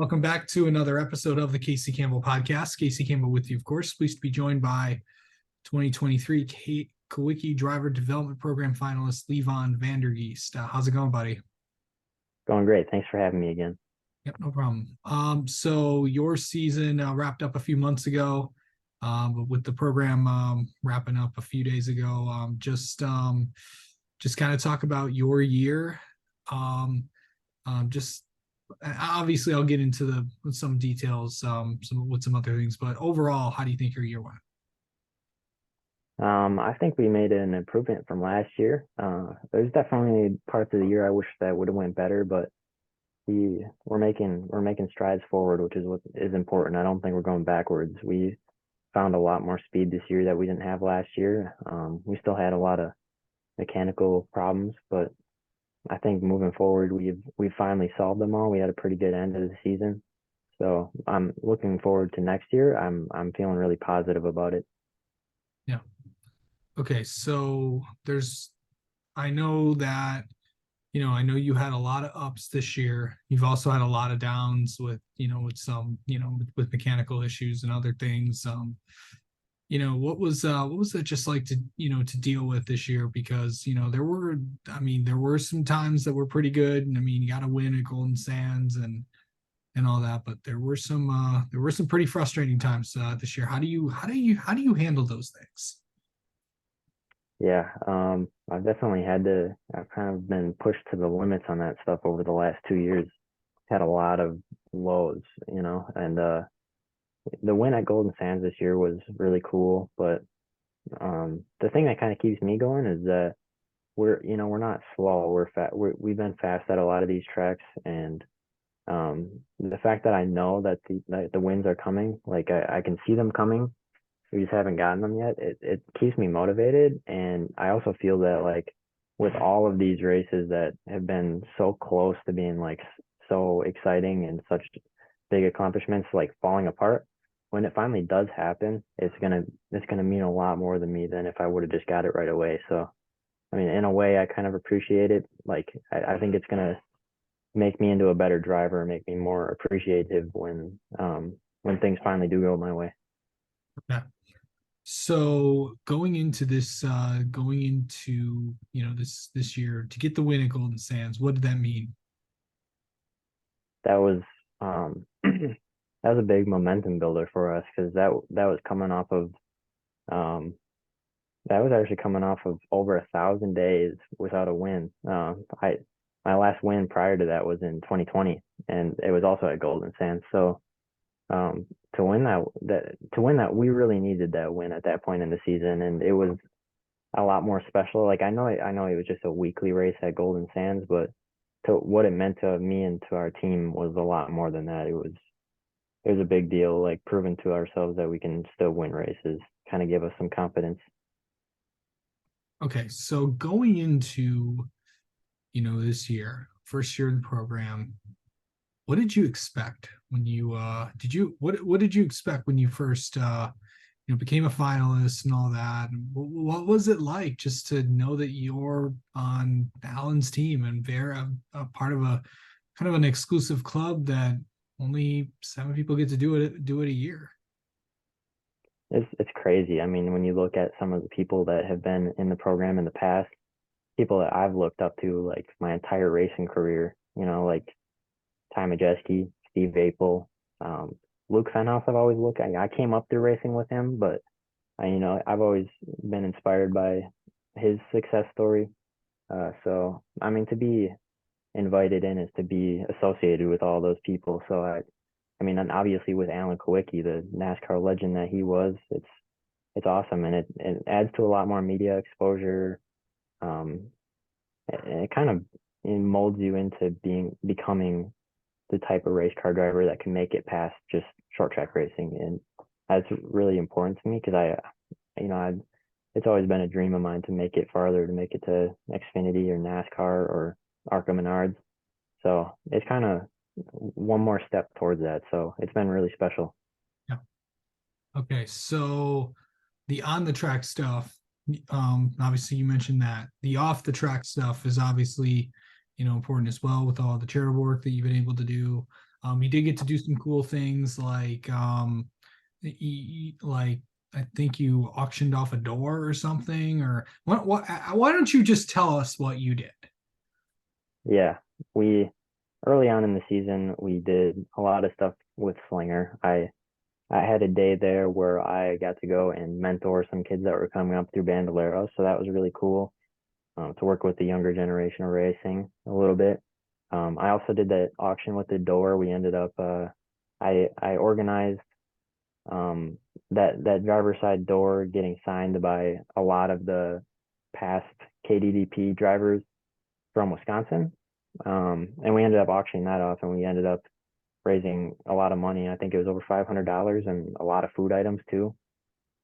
Welcome back to another episode of the Casey Campbell podcast. Casey Campbell with you, of course. Pleased to be joined by 2023 Kawiki Driver Development Program finalist Levon Van Der Geest. How's it going, buddy? Going great. Thanks for having me again. Yep, no problem. So your season wrapped up a few months ago, but with the program wrapping up a few days ago, just kind of talk about your year. Just obviously I'll get into some details, some other things, but overall, how do you think your year went? I think we made an improvement from last year. There's definitely parts of the year I wish that would have went better, but we're making strides forward, which is what is important. I don't think we're going backwards. We found a lot more speed this year that we didn't have last year. We still had a lot of mechanical problems, but I think moving forward, we've finally solved them all. We had a pretty good end of the season, so I'm looking forward to next year. I'm feeling really positive about it. Yeah. Okay. So I know that, I know you had a lot of ups this year. You've also had a lot of downs with some, with mechanical issues and other things. What was it just like to deal with this year? Because, there were some times that were pretty good. And you got to win at Golden Sands and all that, but there were some pretty frustrating times this year. How do you handle those things? Yeah, I've kind of been pushed to the limits on that stuff over the last 2 years. Had a lot of lows, and the win at Golden Sands this year was really cool. But the thing that kind of keeps me going is that we're not slow. We've been fast at a lot of these tracks, and the fact that I know that the wins are coming, like I can see them coming. We just haven't gotten them yet. It keeps me motivated, and I also feel that like with all of these races that have been so close to being like so exciting and such big accomplishments like falling apart, when it finally does happen, it's gonna mean a lot more to me than if I would have just got it right away. So in a way, I kind of appreciate it. Like I think it's gonna make me into a better driver, make me more appreciative when things finally do go my way. Yeah. So going into this this year to get the win at Golden Sands, what did that mean? That was that was a big momentum builder for us because that was coming off of um, that was actually coming off of over 1,000 days without a win. I My last win prior to that was in 2020, and it was also at Golden Sands. So um, to win that, we really needed that win at that point in the season, and it was a lot more special. Like I know it was just a weekly race at Golden Sands, but to what it meant to me and to our team was a lot more than that. It was a big deal, like proving to ourselves that we can still win races, kind of give us some confidence. Okay, so going into this year, first year in the program, what did you expect when you what did you expect when you first became a finalist and all that? And what was it like just to know that you're on Alan's team and they're a part of a kind of an exclusive club that only 7 people get to do it a year? It's crazy. When you look at some of the people that have been in the program in the past, people that I've looked up to like my entire racing career, like Ty Majeski, Steve Apel, Luke Fenhouse. I've always looked. I came up through racing with him, but I've always been inspired by his success story. To be invited in is to be associated with all those people. And obviously with Alan Kawicki, the NASCAR legend that he was, it's awesome, and it adds to a lot more media exposure. Um, and it kind of molds you into becoming the type of race car driver that can make it past just short track racing, and that's really important to me because it's always been a dream of mine to make it farther, to make it to Xfinity or NASCAR or ARCA Menards. So it's kind of one more step towards that. So it's been really special. Yeah. Okay, so the on the track stuff, obviously you mentioned that. The off the track stuff is obviously, important as well with all the charitable work that you've been able to do. You did get to do some cool things like like I think you auctioned off a door or something. Or why don't you just tell us what you did? Yeah, we early on in the season we did a lot of stuff with Slinger. I had a day there where I got to go and mentor some kids that were coming up through Bandolero, so that was really cool to work with the younger generation of racing a little bit. I also did that auction with the door. We ended up I organized that driver's side door getting signed by a lot of the past KDDP drivers from Wisconsin. And we ended up auctioning that off, and we ended up raising a lot of money. I think it was over $500 and a lot of food items too.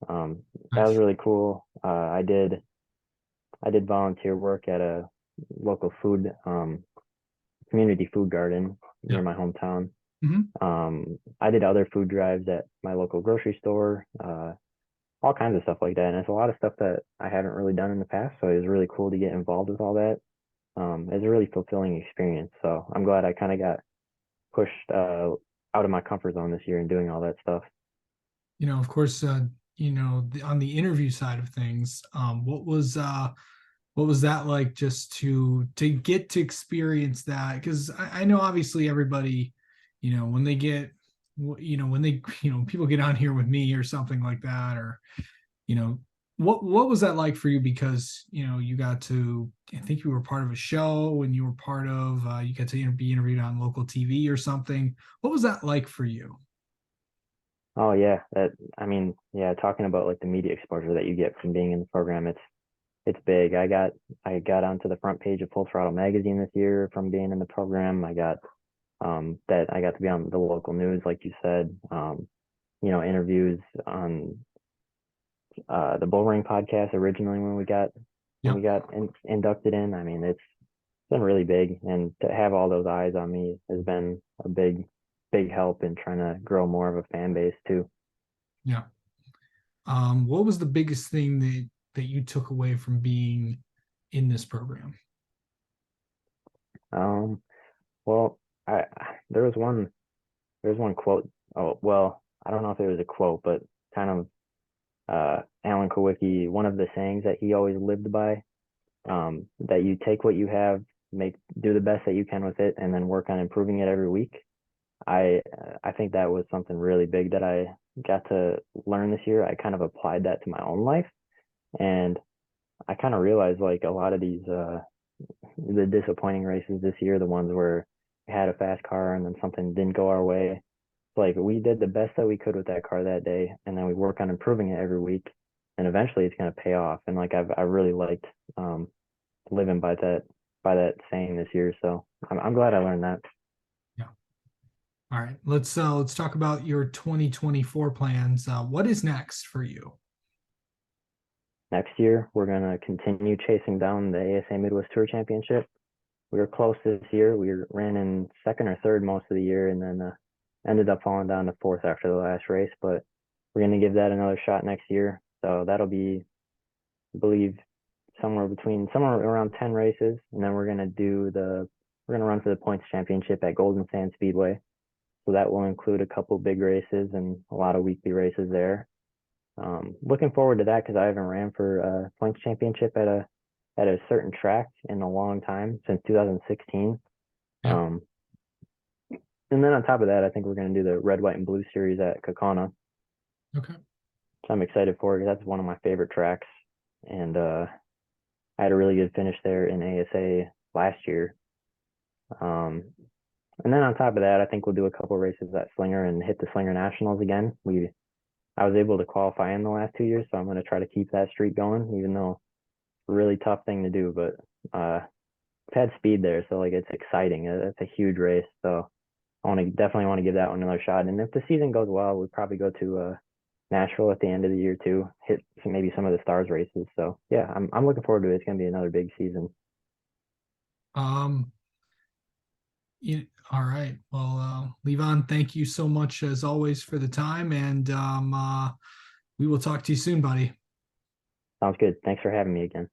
That was Nice. really cool. I did volunteer work at a local food community food garden Yeah. near my hometown. Hmm. I did other food drives at my local grocery store, all kinds of stuff like that. And it's a lot of stuff that I haven't really done in the past. So it was really cool to get involved with all that. It's a really fulfilling experience. So I'm glad I kind of got pushed out of my comfort zone this year and doing all that stuff. Of course, on the interview side of things, what was that like just to get to experience that? Because I know obviously everybody, when they get, when they, people get on here with me or something like that, or you know, what was that like for you? Because you got to, I think you were part of a show and you were part of, you got to be interviewed on local TV or something. What was that like for you? Oh yeah, I mean, yeah, talking about like the media exposure that you get from being in the program, it's big. I got onto the front page of Full Throttle magazine this year from being in the program. I got to be on the local news, like you said. Interviews on the Bull Ring podcast originally when Yeah. we got inducted in. I mean, it's been really big, and to have all those eyes on me has been a big help in trying to grow more of a fan base too. Yeah. What was the biggest thing that you took away from being in this program? Um, well, I there was one quote. Oh, well, I don't know if it was a quote, but kind of Alan Kowicki, one of the sayings that he always lived by, that you take what you have, do the best that you can with it, and then work on improving it every week. I think that was something really big that I got to learn this year. I kind of applied that to my own life, and I kind of realized like a lot of these the disappointing races this year, the ones where we had a fast car and then something didn't go our way. Like we did the best that we could with that car that day, and then we work on improving it every week, and eventually it's going to pay off. And like I really liked living by that saying this year. So I'm glad I learned that. Yeah. All right. Let's talk about your 2024 plans. What is next for you? Next year we're going to continue chasing down the ASA Midwest Tour Championship. We were close this year. Ran in second or third most of the year, and then ended up falling down to fourth after the last race. But we're going to give that another shot next year. So that'll be, I believe, somewhere around 10 races, and then we're going to run for the points championship at Golden Sand Speedway. So that will include a couple big races and a lot of weekly races there. Looking forward to that because I haven't ran for a points championship at a certain track in a long time, since 2016. Yeah. Um, and then on top of that, I think we're going to do the red, white, and blue series at Kokona. Okay. So I'm excited for it because that's one of my favorite tracks. And I had a really good finish there in ASA last year. Um, and then on top of that, I think we'll do a couple races at Slinger and hit the Slinger Nationals again. I was able to qualify in the last 2 years, so I'm going to try to keep that streak going, even though it's a really tough thing to do. But I've had speed there, so like it's exciting. It's a huge race, so definitely want to give that one another shot. And if the season goes well, we'll probably go to Nashville at the end of the year too, hit maybe some of the stars races. So yeah, I'm looking forward to it. It's going to be another big season. Um, all right. Well, Levon, thank you so much as always for the time, and we will talk to you soon, buddy. Sounds good. Thanks for having me again.